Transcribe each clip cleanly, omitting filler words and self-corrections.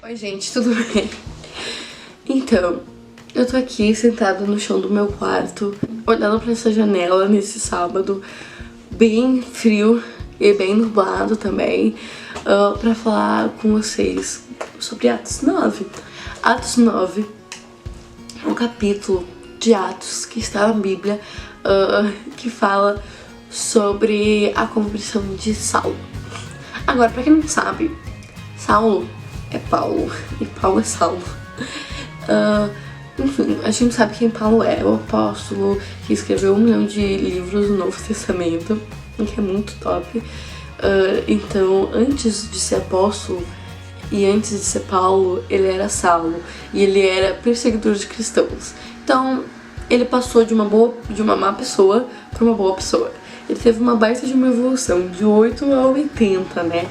Oi gente, tudo bem? Então, eu tô aqui sentada no chão do meu quarto, olhando pra essa janela nesse sábado bem frio e bem nublado também, pra falar com vocês sobre Atos 9. Atos 9 é um capítulo de Atos que está na Bíblia, que fala sobre a conversão de Saulo. Agora, pra quem não sabe, Saulo é Paulo e Paulo é Saulo. Enfim, a gente sabe quem Paulo é, o apóstolo que escreveu 1 milhão de livros do Novo Testamento, que é muito top. Então, antes de ser apóstolo e antes de ser Paulo, ele era Saulo e ele era perseguidor de cristãos. Então, ele passou de uma má pessoa para uma boa pessoa. Ele teve uma baita de uma evolução, de 8 a 80, né?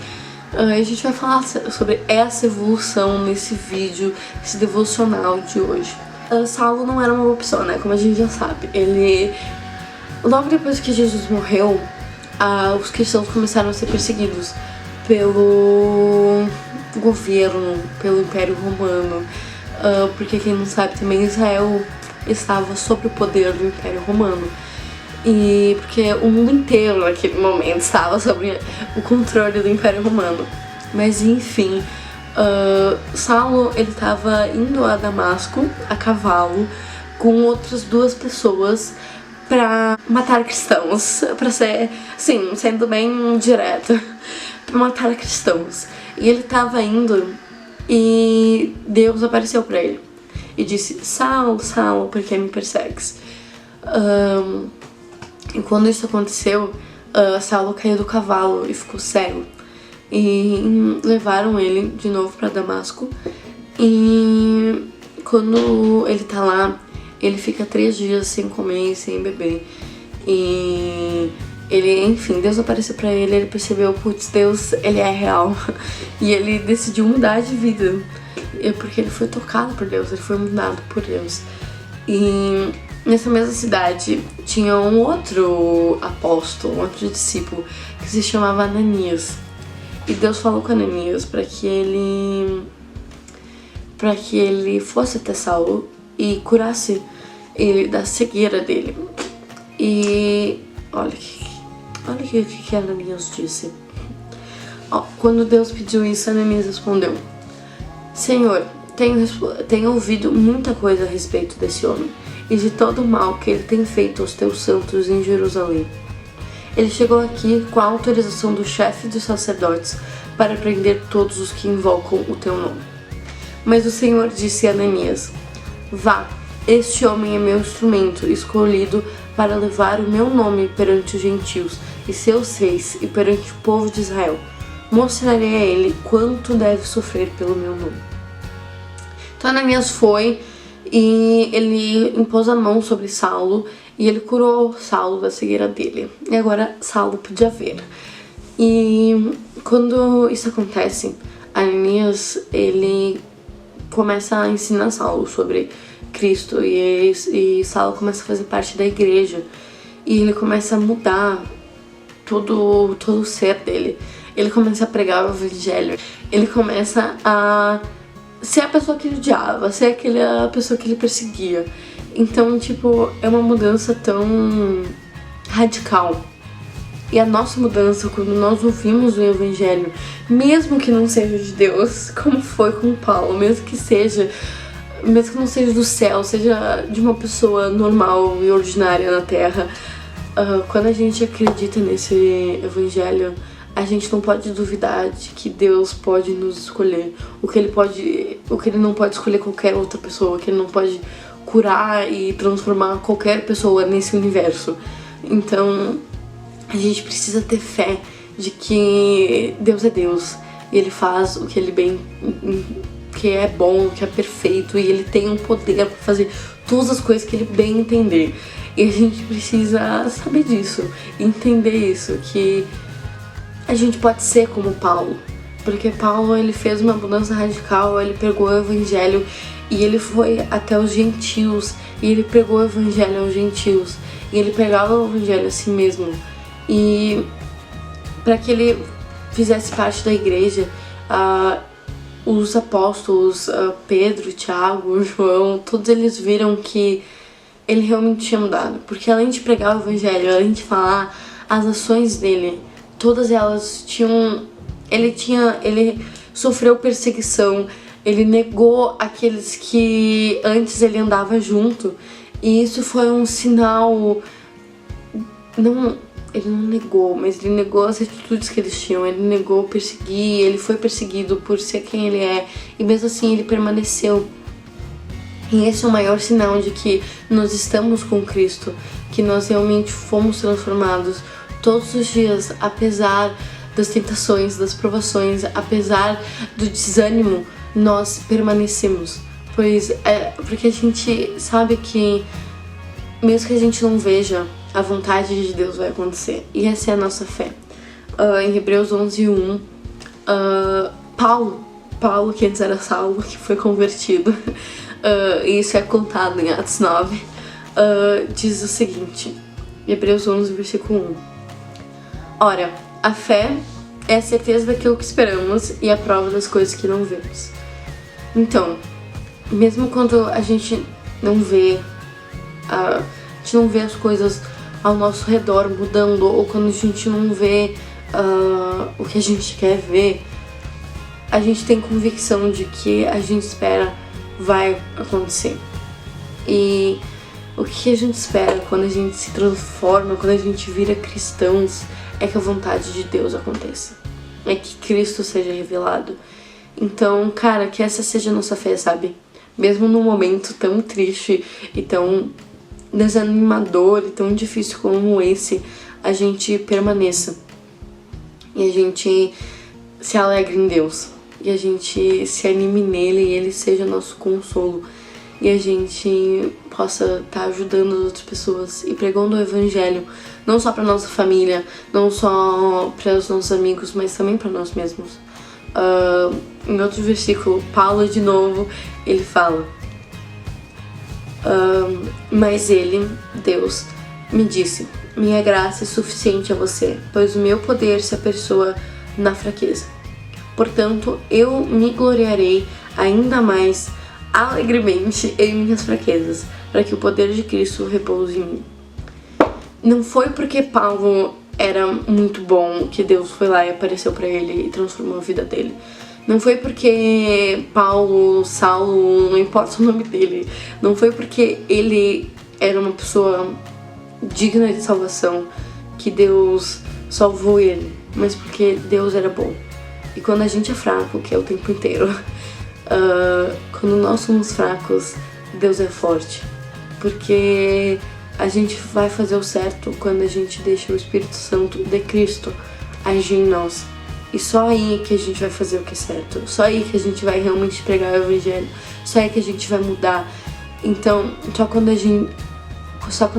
A gente vai falar sobre essa evolução nesse vídeo, esse devocional de hoje. Saulo não era uma boa pessoa, né? Como a gente já sabe. Logo depois que Jesus morreu, os cristãos começaram a ser perseguidos pelo governo, pelo Império Romano. Porque quem não sabe também, Israel estava sob o poder do Império Romano. E porque o mundo inteiro naquele momento estava sob o controle do Império Romano. Mas enfim, Saulo, ele estava indo a Damasco a cavalo com outras 2 pessoas para matar cristãos, para ser, assim, sendo bem direta, para matar cristãos. E ele estava indo e Deus apareceu para ele e disse: Saulo, Saulo, por que me persegues? E quando isso aconteceu, Saulo caiu do cavalo e ficou cego. E levaram ele de novo para Damasco. E quando ele tá lá, ele fica 3 dias sem comer e sem beber. E ele, enfim, Deus apareceu pra ele, ele percebeu, putz, Deus, ele é real. E ele decidiu mudar de vida. Porque ele foi tocado por Deus, ele foi mudado por Deus. E nessa mesma cidade tinha um outro apóstolo, um outro discípulo, que se chamava Ananias. E Deus falou com Ananias para que ele fosse até Saulo e curasse ele da cegueira dele. E olha o que Ananias disse. Quando Deus pediu isso, Ananias respondeu: Senhor, tenho ouvido muita coisa a respeito desse homem e de todo o mal que ele tem feito aos teus santos em Jerusalém. Ele chegou aqui com a autorização do chefe dos sacerdotes para prender todos os que invocam o teu nome. Mas o Senhor disse a Ananias: Vá, este homem é meu instrumento escolhido para levar o meu nome perante os gentios e seus reis e perante o povo de Israel. Mostrarei a ele quanto deve sofrer pelo meu nome. Então Ananias foi e ele impôs a mão sobre Saulo e ele curou Saulo da cegueira dele. E agora Saulo podia ver. E quando isso acontece, Ananias, ele começa a ensinar Saulo sobre Cristo e Saulo começa a fazer parte da igreja. E ele começa a mudar todo o ser dele. Ele começa a pregar o evangelho. Ele começa a ser a pessoa que ele odiava, ser a pessoa que ele perseguia. Então, tipo, é uma mudança tão radical. E a nossa mudança, quando nós ouvimos o evangelho, mesmo que não seja de Deus, como foi com Paulo, mesmo que não seja do céu, seja de uma pessoa normal e ordinária na terra, quando a gente acredita nesse evangelho, a gente não pode duvidar de que Deus pode nos escolher, o que ele não pode escolher qualquer outra pessoa, que ele não pode curar e transformar qualquer pessoa nesse universo. Então, a gente precisa ter fé de que Deus é Deus e ele faz o que que é bom, que é perfeito, e ele tem um poder para fazer todas as coisas que ele bem entender. E a gente precisa saber disso, entender isso, que a gente pode ser como Paulo, porque Paulo, ele fez uma mudança radical, ele pegou o evangelho e ele foi até os gentios e ele pregou o evangelho aos gentios e ele pregava o evangelho a si mesmo. E para que ele fizesse parte da igreja, os apóstolos, Pedro, Tiago, João, todos eles viram que ele realmente tinha mudado. Porque além de pregar o evangelho, além de falar, as ações dele, todas elas tinham... Ele sofreu perseguição, ele negou aqueles que antes ele andava junto. E isso foi um sinal... Ele não negou, mas ele negou as atitudes que eles tinham. Ele negou perseguir, ele foi perseguido por ser quem ele é. E mesmo assim ele permaneceu. E esse é o maior sinal de que nós estamos com Cristo, que nós realmente fomos transformados todos os dias, apesar das tentações, das provações, apesar do desânimo, nós permanecemos. Porque a gente sabe que mesmo que a gente não veja, a vontade de Deus vai acontecer. E essa é a nossa fé. Em Hebreus 11:1, Paulo, que antes era Saulo, que foi convertido, e isso é contado em Atos 9, diz o seguinte, Hebreus 11, versículo 1. Ora, a fé é a certeza daquilo que esperamos e a prova das coisas que não vemos. Então, mesmo quando a gente não vê, as coisas ao nosso redor mudando, ou quando a gente não vê o que a gente quer ver, a gente tem convicção de que a gente espera vai acontecer. E o que a gente espera quando a gente se transforma, quando a gente vira cristãos, é que a vontade de Deus aconteça, é que Cristo seja revelado. Então, cara, que essa seja a nossa fé, sabe? Mesmo num momento tão triste e tão desanimador e tão difícil como esse, a gente permaneça e a gente se alegre em Deus e a gente se anime nele e ele seja nosso consolo e a gente possa estar ajudando as outras pessoas e pregando o evangelho, não só para nossa família, não só para os nossos amigos, mas também para nós mesmos. Em outro versículo, Paulo de novo, ele fala: mas ele, Deus, me disse: minha graça é suficiente a você, pois o meu poder se aperfeiçoa na fraqueza. Portanto, eu me gloriarei ainda mais alegremente em minhas fraquezas, para que o poder de Cristo repouse em mim. Não foi porque Paulo era muito bom que Deus foi lá e apareceu para ele e transformou a vida dele. Não foi porque Saulo, não importa o nome dele, não foi porque ele era uma pessoa digna de salvação que Deus salvou ele, mas porque Deus era bom. E quando a gente é fraco, que é o tempo inteiro, quando nós somos fracos, Deus é forte. Porque a gente vai fazer o certo quando a gente deixa o Espírito Santo de Cristo agir em nós. E só aí que a gente vai fazer o que é certo. Só aí que a gente vai realmente pregar o evangelho. Só aí que a gente vai mudar. Então, só quando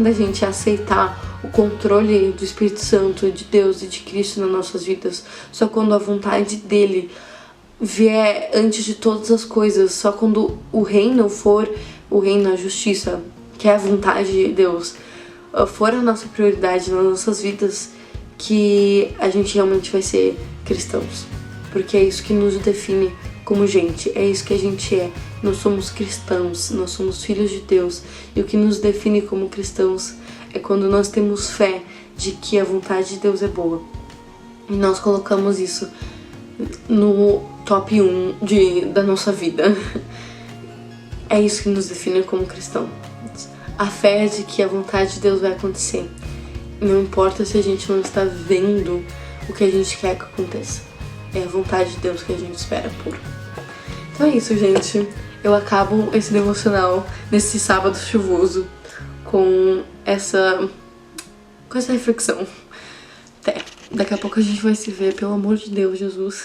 a gente aceitar o controle do Espírito Santo, de Deus e de Cristo nas nossas vidas, só quando a vontade dele vier antes de todas as coisas, só quando o reino for o reino, a justiça, que é a vontade de Deus, for a nossa prioridade nas nossas vidas, que a gente realmente vai ser cristãos. Porque é isso que nos define como gente, é isso que a gente é. Nós somos cristãos, nós somos filhos de Deus. E o que nos define como cristãos é quando nós temos fé de que a vontade de Deus é boa. E nós colocamos isso no top 1 da nossa vida. É isso que nos define como cristãos. A fé de que a vontade de Deus vai acontecer. Não importa se a gente não está vendo o que a gente quer que aconteça. É a vontade de Deus que a gente espera por. Então é isso, gente. Eu acabo esse devocional nesse sábado chuvoso com essa reflexão. Até. Daqui a pouco a gente vai se ver, pelo amor de Deus, Jesus.